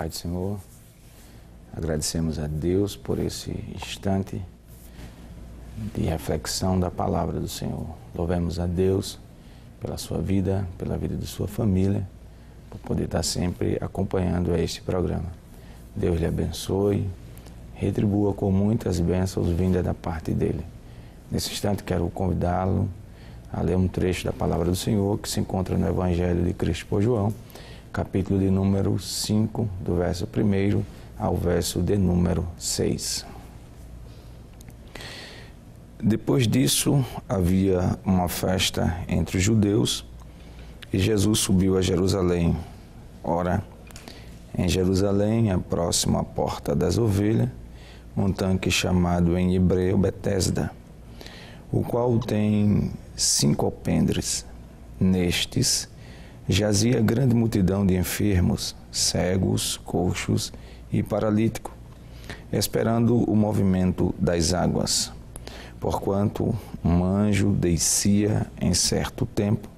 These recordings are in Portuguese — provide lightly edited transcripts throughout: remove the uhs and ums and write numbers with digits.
Paz do Senhor, agradecemos a Deus por esse instante de reflexão da palavra do Senhor. Louvemos a Deus pela sua vida, pela vida de sua família, por poder estar sempre acompanhando este programa. Deus lhe abençoe, retribua com muitas bênçãos vindas da parte dele. Nesse instante quero convidá-lo a ler um trecho da palavra do Senhor que se encontra no Evangelho de Cristo por João, capítulo de número 5, do verso 1 ao verso de número 6. Depois disso, havia uma festa entre os judeus e Jesus subiu a Jerusalém. Ora, em Jerusalém, próximo à porta das ovelhas, um tanque chamado em hebreu Betesda, o qual tem 5 alpendres. Nestes jazia grande multidão de enfermos, cegos, coxos e paralíticos, esperando o movimento das águas. Porquanto um anjo descia em certo tempo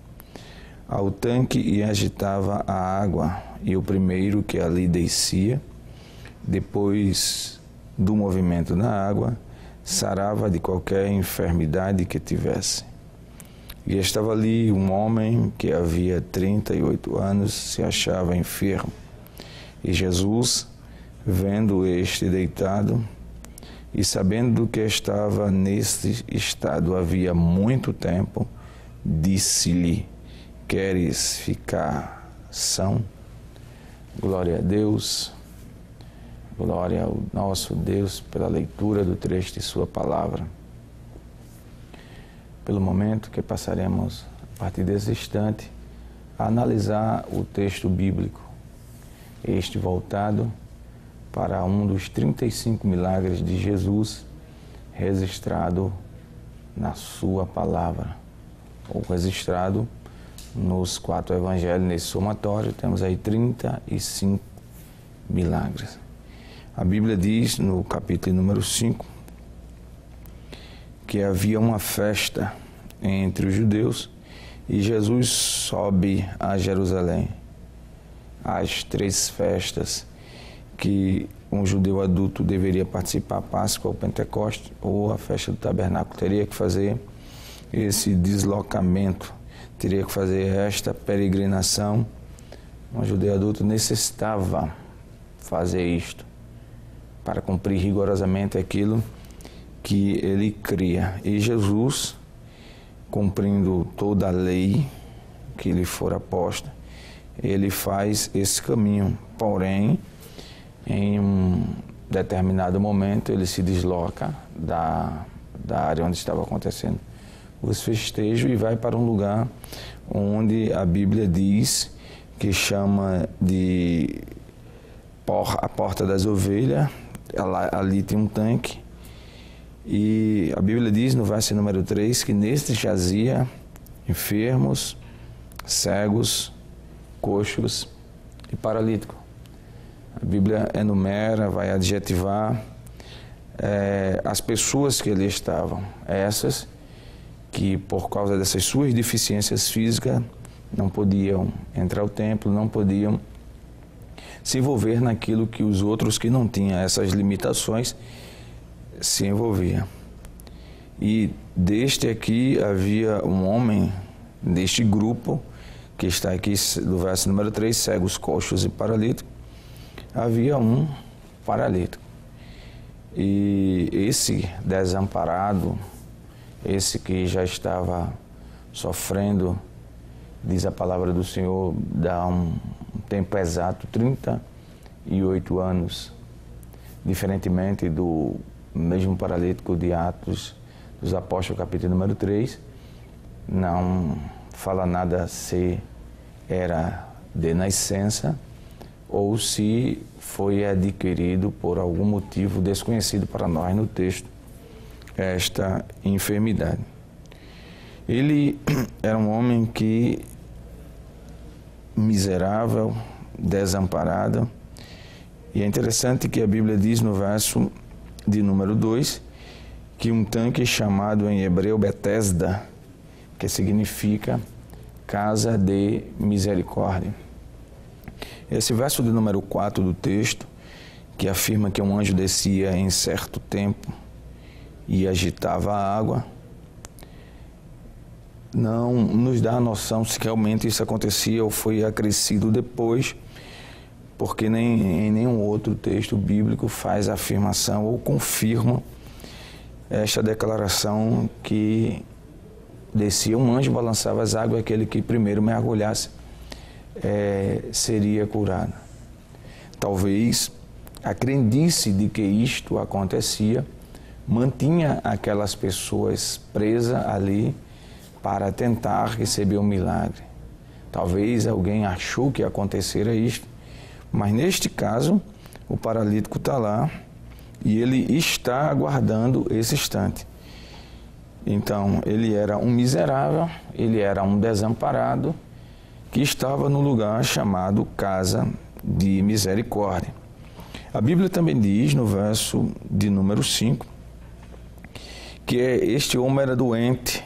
ao tanque e agitava a água, e o primeiro que ali descia, depois do movimento da água, sarava de qualquer enfermidade que tivesse. E estava ali um homem que havia 38 anos, se achava enfermo. E Jesus, vendo este deitado, e sabendo que estava neste estado havia muito tempo, disse-lhe: queres ficar são? Glória a Deus, glória ao nosso Deus pela leitura do trecho de sua palavra. Pelo momento que passaremos, a partir desse instante, a analisar o texto bíblico, este voltado para um dos 35 milagres de Jesus registrado na sua palavra, ou registrado nos 4 evangelhos. Nesse somatório temos aí 35 milagres. A Bíblia diz no capítulo número 5 que havia uma festa entre os judeus e Jesus sobe a Jerusalém. As 3 festas que um judeu adulto deveria participar, a Páscoa, o Pentecostes ou a festa do tabernáculo, teria que fazer esse deslocamento, teria que fazer esta peregrinação. Um judeu adulto necessitava fazer isto para cumprir rigorosamente aquilo que ele cria. E Jesus, cumprindo toda a lei que lhe fora posta, ele faz esse caminho. Porém, em um determinado momento, ele se desloca da área onde estava acontecendo os festejos e vai para um lugar onde a Bíblia diz que chama de a Porta das Ovelhas. Ali tem um tanque. E a Bíblia diz no verso número 3 que neste jazia enfermos, cegos, coxos e paralíticos. A Bíblia enumera, vai adjetivar as pessoas que ali estavam. Essas que, por causa dessas suas deficiências físicas, não podiam entrar ao templo, não podiam se envolver naquilo que os outros que não tinham essas limitações se envolviam. E deste aqui havia um homem, deste grupo, que está aqui do verso número 3, cegos, coxos e paralíticos, havia um paralítico. E esse desamparado, esse que já estava sofrendo, diz a palavra do Senhor, dá um tempo exato, 38 anos, diferentemente do mesmo paralítico de Atos dos Apóstolos, capítulo número 3, não fala nada se era de nascença ou se foi adquirido por algum motivo desconhecido para nós no texto, esta enfermidade. Ele era um homem que miserável, desamparado, e é interessante que a Bíblia diz no verso de número 2 que um tanque chamado em hebreu Betesda, que significa casa de misericórdia. Esse verso de número 4 do texto, que afirma que um anjo descia em certo tempo e agitava a água, não nos dá a noção se realmente isso acontecia ou foi acrescido depois, porque em nenhum outro texto bíblico faz afirmação ou confirma esta declaração que descia um anjo, balançava as águas, aquele que primeiro mergulhasse seria curado. Talvez a crendice de que isto acontecia mantinha aquelas pessoas presas ali para tentar receber um milagre. Talvez alguém achou que acontecera isto, mas neste caso o paralítico está lá e ele está aguardando esse instante. Então ele era um miserável, ele era um desamparado que estava no lugar chamado Casa de Misericórdia. A Bíblia também diz, no verso de número 5, que este homem era doente,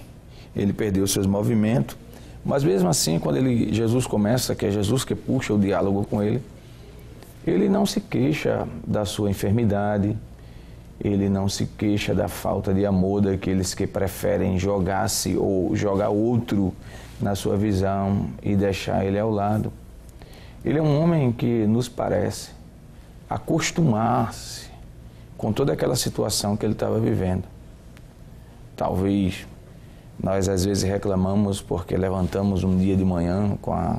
ele perdeu seus movimentos, mas mesmo assim, quando Jesus começa, que é Jesus que puxa o diálogo com ele não se queixa da sua enfermidade, ele não se queixa da falta de amor daqueles que preferem jogar-se ou jogar outro na sua visão e deixar ele ao lado. Ele é um homem que nos parece acostumar-se com toda aquela situação que ele estava vivendo. Talvez nós às vezes reclamamos porque levantamos um dia de manhã com a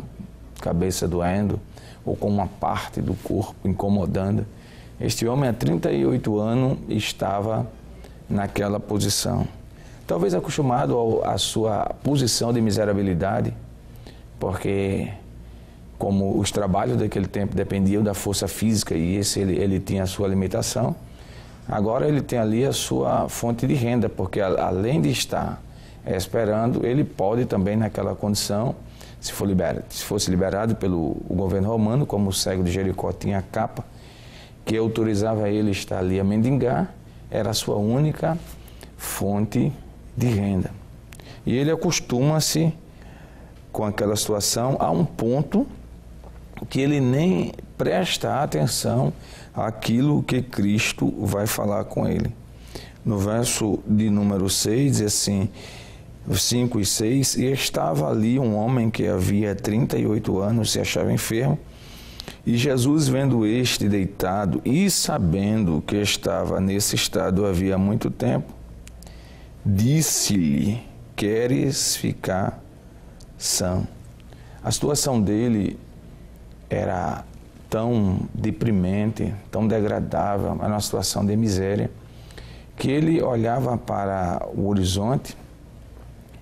cabeça doendo ou com uma parte do corpo incomodando. Este homem há 38 anos estava naquela posição. Talvez acostumado à sua posição de miserabilidade, porque como os trabalhos daquele tempo dependiam da força física e ele tinha a sua limitação, agora ele tem ali a sua fonte de renda, porque além de estar esperando, ele pode também naquela condição, se fosse liberado pelo governo romano, como o cego de Jericó tinha a capa, que autorizava ele estar ali a mendigar, era a sua única fonte de renda. E ele acostuma-se com aquela situação a um ponto que ele nem presta atenção àquilo que Cristo vai falar com ele. No verso de número 6, diz assim, 5 e 6, e estava ali um homem que havia 38 anos, se achava enfermo, e Jesus, vendo este deitado e sabendo que estava nesse estado havia muito tempo, disse-lhe, queres ficar são? A situação dele era tão deprimente, tão degradável, era uma situação de miséria, que ele olhava para o horizonte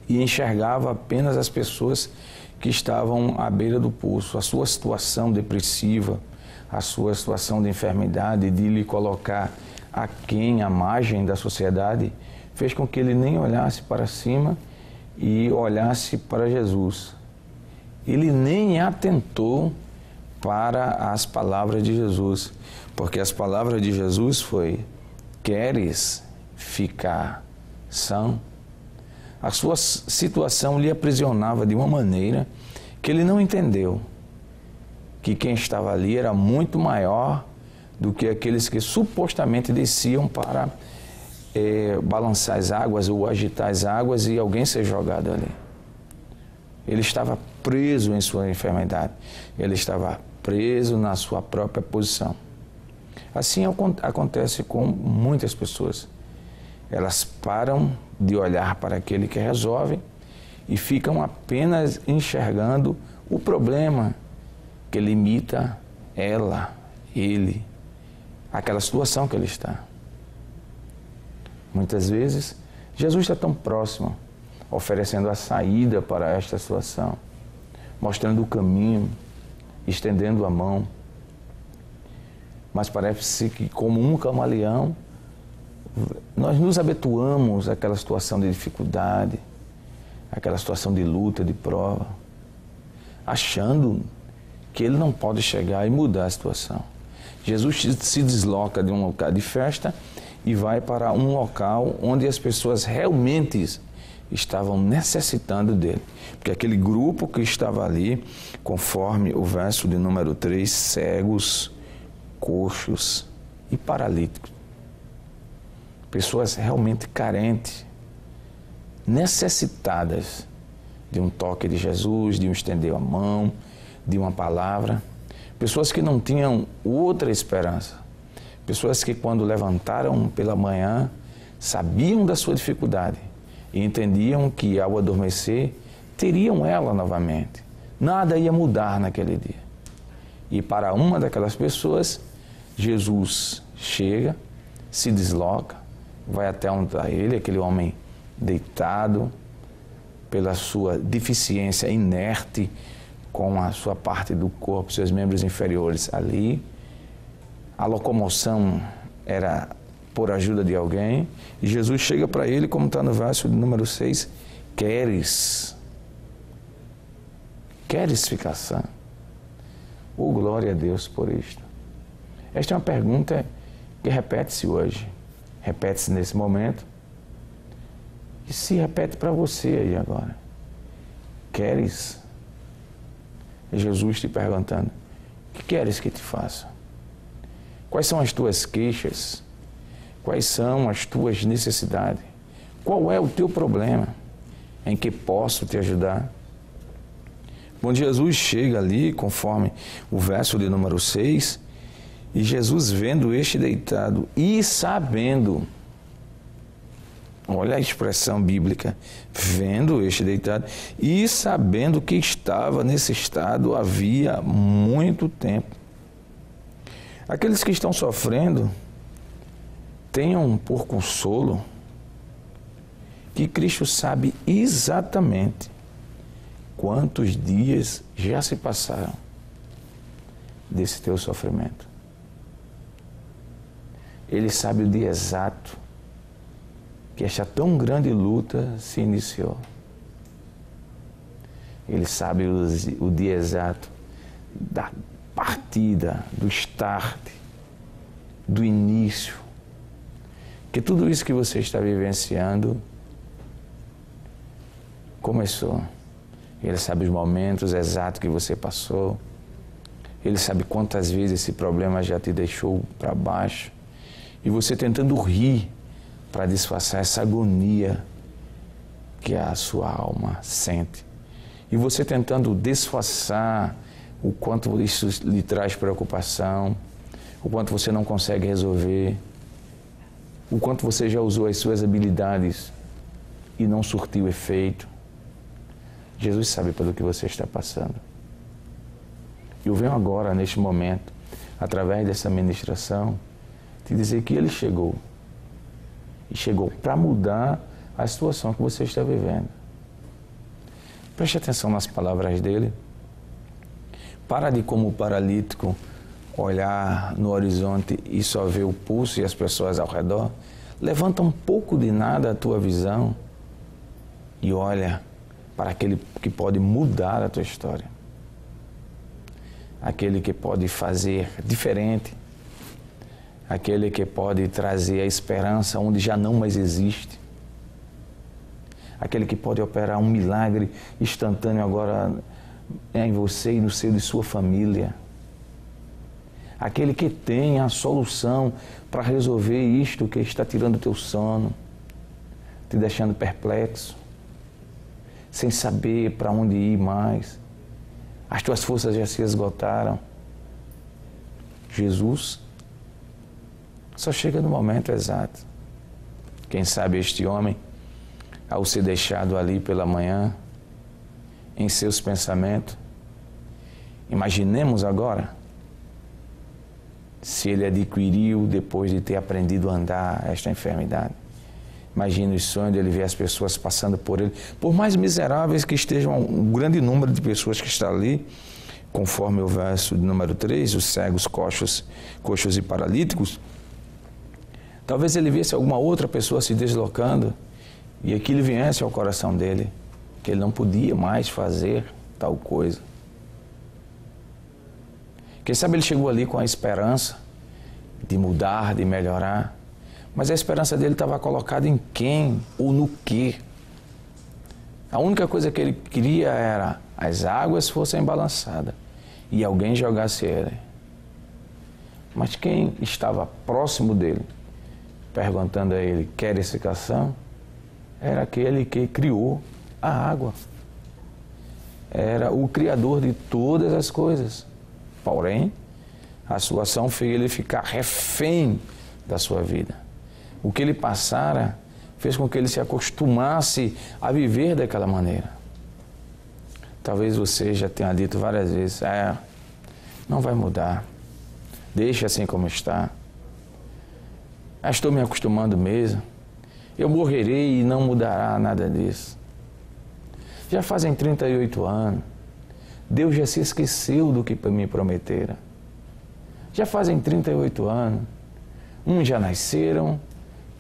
e enxergava apenas as pessoas que estavam à beira do poço. A sua situação depressiva, a sua situação de enfermidade, de lhe colocar aquém à margem da sociedade, fez com que ele nem olhasse para cima e olhasse para Jesus. Ele nem atentou para as palavras de Jesus, porque as palavras de Jesus foi, queres ficar são? A sua situação lhe aprisionava de uma maneira que ele não entendeu que quem estava ali era muito maior do que aqueles que supostamente desciam para balançar as águas ou agitar as águas e alguém ser jogado ali. Ele estava preso em sua enfermidade, ele estava preso na sua própria posição. Assim acontece com muitas pessoas. Elas param de olhar para aquele que resolve e ficam apenas enxergando o problema que limita ela, ele, aquela situação que ele está. Muitas vezes, Jesus está tão próximo, oferecendo a saída para esta situação, mostrando o caminho, estendendo a mão. Mas parece que, como um camaleão, nós nos habituamos àquela situação de dificuldade, àquela situação de luta, de prova, achando que ele não pode chegar e mudar a situação. Jesus se desloca de um local de festa e vai para um local onde as pessoas realmente estavam necessitando dele. Porque aquele grupo que estava ali, conforme o verso de número 3, cegos, coxos e paralíticos. Pessoas realmente carentes, necessitadas de um toque de Jesus, de um estender a mão, de uma palavra. Pessoas que não tinham outra esperança. Pessoas que quando levantaram pela manhã, sabiam da sua dificuldade e entendiam que ao adormecer, teriam ela novamente. Nada ia mudar naquele dia. E para uma daquelas pessoas, Jesus chega, se desloca, vai até onde está ele, aquele homem deitado, pela sua deficiência inerte, com a sua parte do corpo, seus membros inferiores ali. A locomoção era por ajuda de alguém. E Jesus chega para ele, como está no verso de número 6, queres ficar sã? Oh, glória a Deus por isto. Esta é uma pergunta que repete-se hoje, repete-se nesse momento e se repete para você aí agora. Queres? É Jesus te perguntando, o que queres que te faça? Quais são as tuas queixas? Quais são as tuas necessidades? Qual é o teu problema em que posso te ajudar? Quando Jesus chega ali, conforme o verso de número 6, e Jesus vendo este deitado e sabendo, olha a expressão bíblica, vendo este deitado e sabendo que estava nesse estado havia muito tempo. Aqueles que estão sofrendo, tenham por consolo que Cristo sabe exatamente quantos dias já se passaram desse teu sofrimento. Ele sabe o dia exato que esta tão grande luta se iniciou. Ele sabe o dia exato da partida, do start, do início. Que tudo isso que você está vivenciando começou. Ele sabe os momentos exatos que você passou. Ele sabe quantas vezes esse problema já te deixou para baixo. E você tentando rir para disfarçar essa agonia que a sua alma sente. E você tentando disfarçar o quanto isso lhe traz preocupação, o quanto você não consegue resolver, o quanto você já usou as suas habilidades e não surtiu efeito. Jesus sabe pelo que você está passando. Eu venho agora, neste momento, através dessa ministração, te dizer que Ele chegou. E chegou para mudar a situação que você está vivendo. Preste atenção nas palavras dele. Para de, como o paralítico, olhar no horizonte e só ver o pulso e as pessoas ao redor. Levanta um pouco de nada a tua visão e olha para aquele que pode mudar a tua história. Aquele que pode fazer diferente. Aquele que pode trazer a esperança onde já não mais existe. Aquele que pode operar um milagre instantâneo agora em você e no seio de sua família. Aquele que tem a solução para resolver isto que está tirando o teu sono, te deixando perplexo, sem saber para onde ir mais. As tuas forças já se esgotaram. Jesus só chega no momento exato. Quem sabe este homem, ao ser deixado ali pela manhã, em seus pensamentos, imaginemos agora se ele adquiriu depois de ter aprendido a andar esta enfermidade. Imagine o sonho de ele ver as pessoas passando por ele, por mais miseráveis que estejam, um grande número de pessoas que está ali, conforme o verso de número 3, os cegos, coxos e paralíticos. Talvez ele visse alguma outra pessoa se deslocando e aquilo viesse ao coração dele, que ele não podia mais fazer tal coisa. Quem sabe ele chegou ali com a esperança de mudar, de melhorar, mas a esperança dele estava colocada em quem ou no quê? A única coisa que ele queria era as águas fossem balançadas e alguém jogasse ele. Mas quem estava próximo dele, perguntando a ele, queres ficar são? Era aquele que criou a água. Era o Criador de todas as coisas. Porém, a sua ação fez ele ficar refém da sua vida. O que ele passara fez com que ele se acostumasse a viver daquela maneira. Talvez você já tenha dito várias vezes, não vai mudar, deixa assim como está. Estou me acostumando mesmo, eu morrerei e não mudará nada disso. Já fazem 38 anos, Deus já se esqueceu do que me prometera. Já fazem 38 anos, uns já nasceram,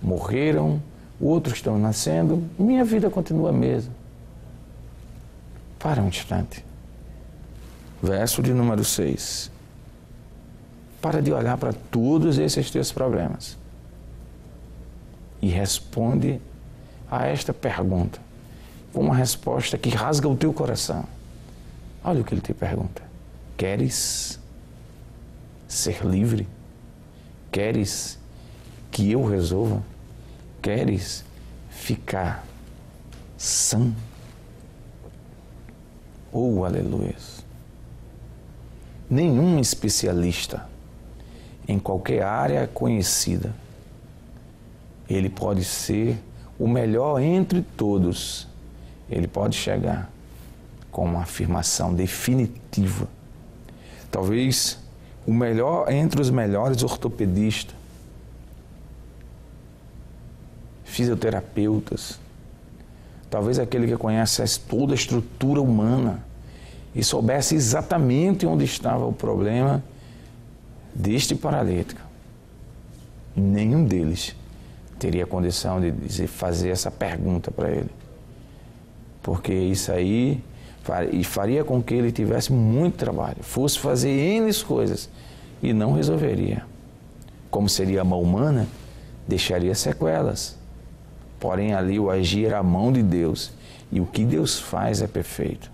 morreram, outros estão nascendo, minha vida continua a mesma. Para um instante. Verso de número 6. Para de olhar para todos esses teus problemas e responde a esta pergunta com uma resposta que rasga o teu coração. Olha o que ele te pergunta. Queres ser livre? Queres que eu resolva? Queres ficar sã? Oh, aleluia! Nenhum especialista em qualquer área conhecida, ele pode ser o melhor entre todos. Ele pode chegar com uma afirmação definitiva. Talvez o melhor entre os melhores ortopedistas, fisioterapeutas, talvez aquele que conhece toda a estrutura humana e soubesse exatamente onde estava o problema deste paralítico. Nenhum deles teria condição de fazer essa pergunta para ele. Porque isso aí faria com que ele tivesse muito trabalho, fosse fazer N coisas e não resolveria. Como seria a mão humana, deixaria sequelas. Porém, ali o agir era a mão de Deus. E o que Deus faz é perfeito.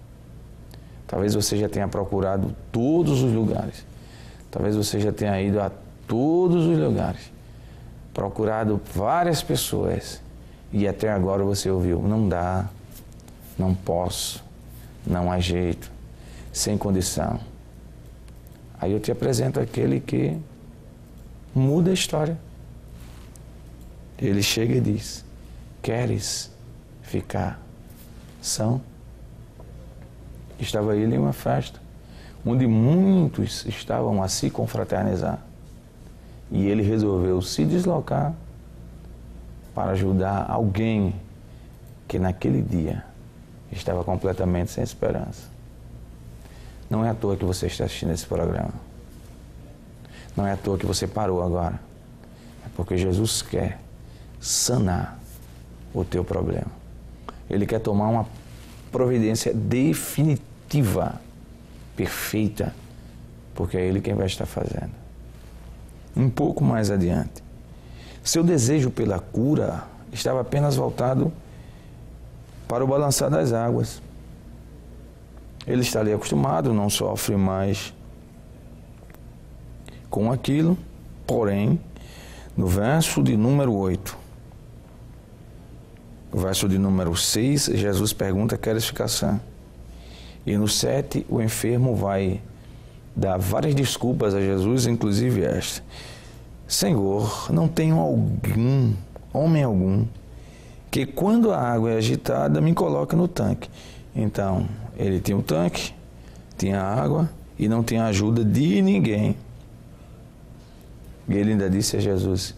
Talvez você já tenha procurado todos os lugares. Talvez você já tenha ido a todos os lugares. Procurado várias pessoas. E até agora você ouviu, não dá, não posso, não há jeito, sem condição. Aí eu te apresento aquele que muda a história. Ele chega e diz, queres ficar são? Estava ele em uma festa, onde muitos estavam a se confraternizar. E ele resolveu se deslocar para ajudar alguém que naquele dia estava completamente sem esperança. Não é à toa que você está assistindo esse programa. Não é à toa que você parou agora. É porque Jesus quer sanar o teu problema. Ele quer tomar uma providência definitiva, perfeita, porque é Ele quem vai estar fazendo. Um pouco mais adiante. Seu desejo pela cura estava apenas voltado para o balançar das águas. Ele está ali acostumado, não sofre mais com aquilo, porém, no verso de número 8, o verso de número 6, Jesus pergunta, queres ficar sã? E no 7, o enfermo vai dar várias desculpas a Jesus, inclusive esta. Senhor, não tenho homem algum, que quando a água é agitada, me coloque no tanque. Então, ele tinha um tanque, tinha água e não tinha ajuda de ninguém. E ele ainda disse a Jesus,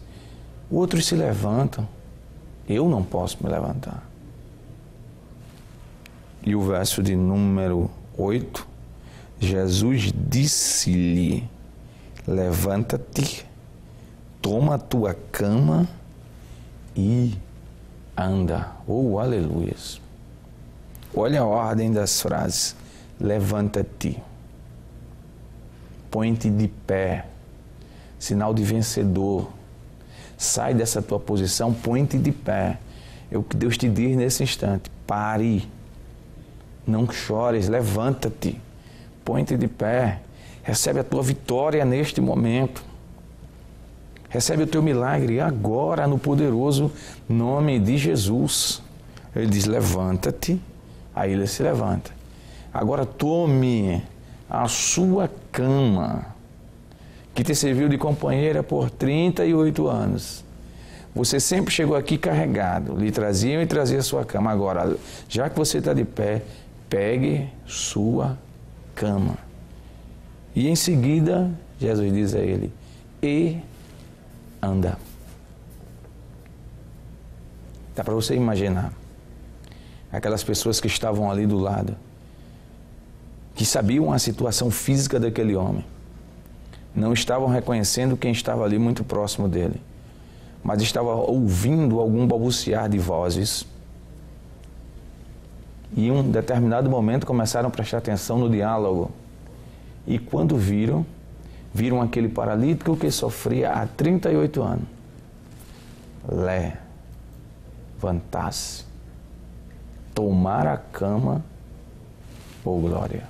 outros se levantam, eu não posso me levantar. E o verso de número 8, Jesus disse-lhe, levanta-te, toma a tua cama e anda. Oh, aleluias. Olha a ordem das frases. Levanta-te. Põe-te de pé. Sinal de vencedor. Sai dessa tua posição, põe-te de pé. É o que Deus te diz nesse instante. Pare. Não chores, levanta-te, põe-te de pé, recebe a tua vitória neste momento. Recebe o teu milagre agora no poderoso nome de Jesus. Ele diz, levanta-te, aí ele se levanta. Agora tome a sua cama, que te serviu de companheira por 38 anos. Você sempre chegou aqui carregado, lhe traziam e trazia a sua cama. Agora, já que você está de pé, pegue sua cama. E em seguida, Jesus diz a ele, e anda. Dá para você imaginar aquelas pessoas que estavam ali do lado, que sabiam a situação física daquele homem, não estavam reconhecendo quem estava ali muito próximo dele, mas estavam ouvindo algum balbuciar de vozes. E em um determinado momento começaram a prestar atenção no diálogo. E quando viram aquele paralítico que sofria há 38 anos levantar-se, tomar a cama, oh glória,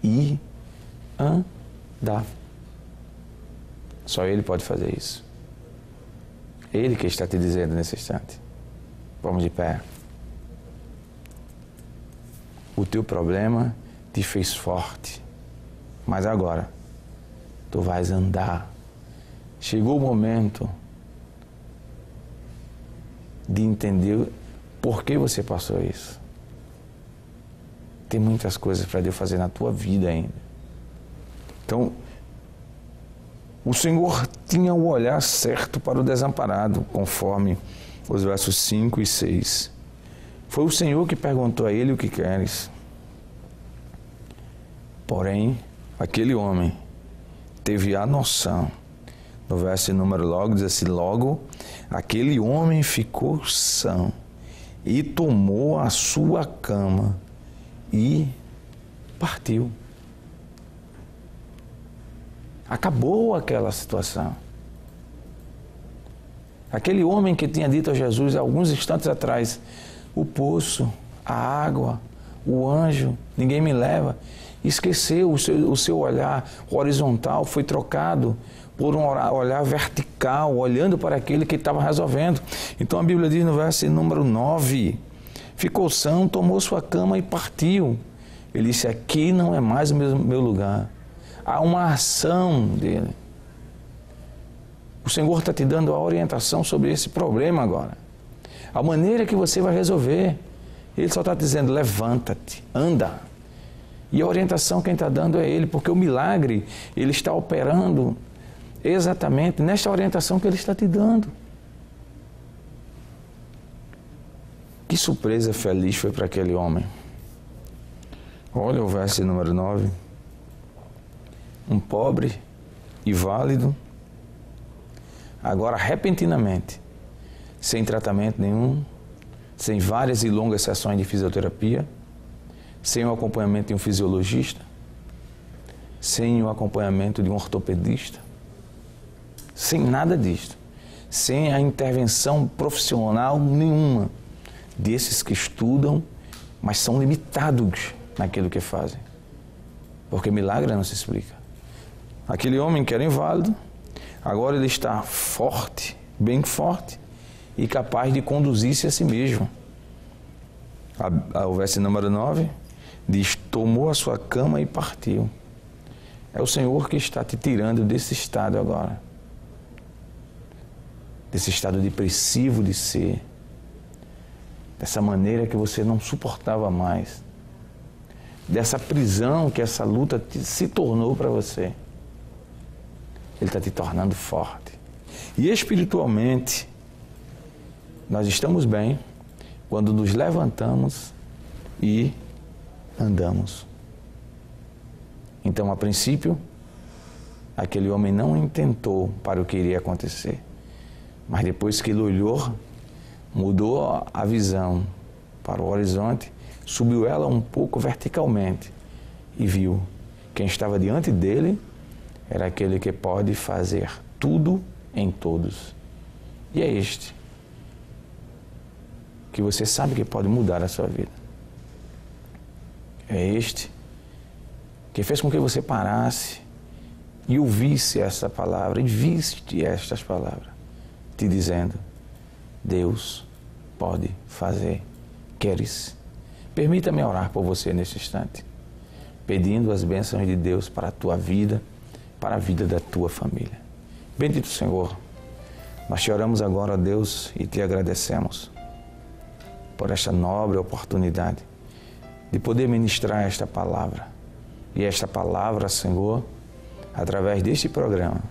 e andar. Só Ele pode fazer isso. Ele que está te dizendo nesse instante. Vamos de pé. O teu problema te fez forte, mas agora tu vais andar. Chegou o momento de entender por que você passou isso. Tem muitas coisas para Deus fazer na tua vida ainda. Então, o Senhor tinha o olhar certo para o desamparado, conforme os versos 5 e 6. Foi o Senhor que perguntou a ele o que queres. Porém, aquele homem teve a noção. No verso número logo, diz assim, logo, aquele homem ficou são e tomou a sua cama e partiu. Acabou aquela situação. Aquele homem que tinha dito a Jesus, alguns instantes atrás, o poço, a água, o anjo, ninguém me leva, esqueceu o seu olhar horizontal, foi trocado por um olhar vertical, olhando para aquele que estava resolvendo. Então a Bíblia diz no verso número 9, ficou são, tomou sua cama e partiu. Ele disse, aqui não é mais o meu lugar. Há uma ação dele. O Senhor está te dando a orientação sobre esse problema agora. A maneira que você vai resolver. Ele só está dizendo, levanta-te, anda. E a orientação quem está dando é Ele, porque o milagre, Ele está operando exatamente nesta orientação que Ele está te dando. Que surpresa feliz foi para aquele homem. Olha o verso número 9. Um pobre e válido, agora repentinamente, sem tratamento nenhum, sem várias e longas sessões de fisioterapia, sem o acompanhamento de um fisiologista, sem o acompanhamento de um ortopedista, sem nada disto, sem a intervenção profissional nenhuma desses que estudam, mas são limitados naquilo que fazem, porque milagre não se explica. Aquele homem que era inválido, agora ele está forte, bem forte, e capaz de conduzir-se a si mesmo. O verso número 9 diz, tomou a sua cama e partiu. É o Senhor que está te tirando desse estado agora. Desse estado depressivo de ser. Dessa maneira que você não suportava mais. Dessa prisão que essa luta se tornou para você. Ele está te tornando forte. E espiritualmente, nós estamos bem quando nos levantamos e andamos. Então, a princípio, aquele homem não intentou para o que iria acontecer. Mas depois que ele olhou, mudou a visão para o horizonte, subiu ela um pouco verticalmente e viu quem estava diante dele era aquele que pode fazer tudo em todos. E é este que você sabe que pode mudar a sua vida. é este que fez com que você parasse e ouvisse essa palavra, e viste estas palavras, te dizendo: Deus pode fazer, queres? Permita-me orar por você neste instante, pedindo as bênçãos de Deus para a tua vida, para a vida da tua família. Bendito Senhor, nós te oramos agora, Deus, e te agradecemos por esta nobre oportunidade de poder ministrar esta palavra. E esta palavra, Senhor, através deste programa,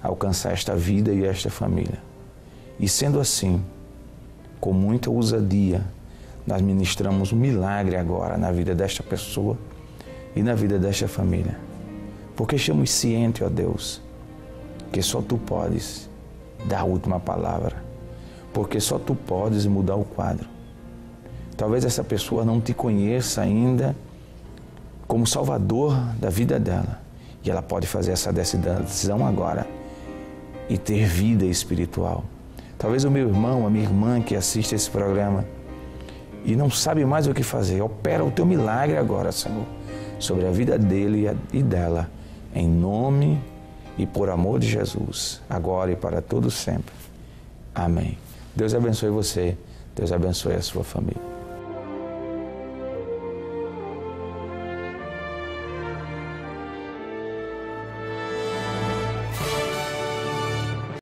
alcançar esta vida e esta família. E sendo assim, com muita ousadia, nós ministramos um milagre agora na vida desta pessoa e na vida desta família. Porque estamos cientes, ó Deus, que só Tu podes dar a última palavra. Porque só Tu podes mudar o quadro. Talvez essa pessoa não Te conheça ainda como Salvador da vida dela. E ela pode fazer essa decisão agora e ter vida espiritual. Talvez o meu irmão, a minha irmã que assiste esse programa e não sabe mais o que fazer, opera o Teu milagre agora, Senhor, sobre a vida dele e dela, em nome e por amor de Jesus, agora e para todo sempre. Amém. Deus abençoe você, Deus abençoe a sua família.